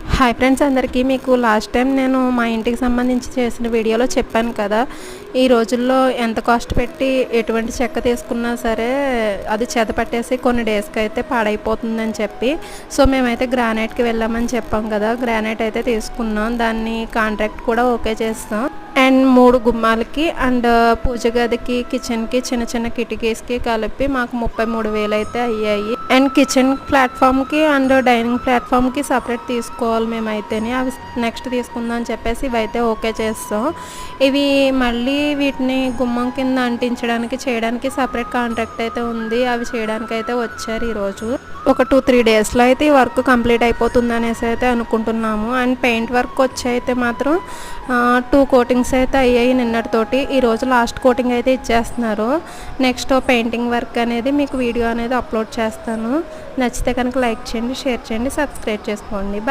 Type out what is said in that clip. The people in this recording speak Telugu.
హాయ్ ఫ్రెండ్స్, అందరికీ మీకు లాస్ట్ టైం నేను మా ఇంటికి సంబంధించి చేసిన వీడియోలో చెప్పాను కదా, ఈ రోజుల్లో ఎంత కాస్ట్ పెట్టి ఎటువంటి చెక్క తీసుకున్నా సరే అది చెద పట్టేసి కొన్ని డేస్కి అయితే పాడైపోతుందని చెప్పి, సో మేమైతే గ్రానైట్కి వెళ్ళామని చెప్పాం కదా. గ్రానైట్ అయితే తీసుకున్నాం, దాన్ని కాంట్రాక్ట్ కూడా ఓకే చేస్తాం. అండ్ 3 గుమ్మాలకి అండ్ పూజ గదికి, కిచెన్కి, చిన్న చిన్న కిటికీస్కి కలిపి మాకు 33,000 అయితే అయ్యాయి. అండ్ కిచెన్ ప్లాట్ఫామ్కి అండ్ డైనింగ్ ప్లాట్ఫామ్కి సపరేట్ తీసుకోవాలి మేమైతేనే, అవి నెక్స్ట్ తీసుకుందాం అని చెప్పేసి ఇవైతే ఓకే చేస్తాం. ఇవి మళ్ళీ వీటిని గుమ్మం కింద అంటించడానికి చేయడానికి సపరేట్ కాంట్రాక్ట్ అయితే ఉంది, అవి చేయడానికి అయితే వచ్చారు ఈరోజు. ఒక 2-3 డేస్లో అయితే ఈ వర్క్ కంప్లీట్ అయిపోతుంది అనేసి అయితే అనుకుంటున్నాము. అండ్ పెయింట్ వర్క్ వచ్చి అయితే మాత్రం 2 కోటింగ్స్ అయితే అయ్యాయి నిన్నటితోటి. ఈరోజు లాస్ట్ కోటింగ్ అయితే ఇచ్చేస్తున్నారు. నెక్స్ట్ పెయింటింగ్ వర్క్ అనేది మీకు వీడియో అనేది అప్లోడ్ చేస్తాను. నచ్చితే కనుక లైక్ చేయండి, షేర్ చేయండి, సబ్స్క్రైబ్ చేసుకోండి.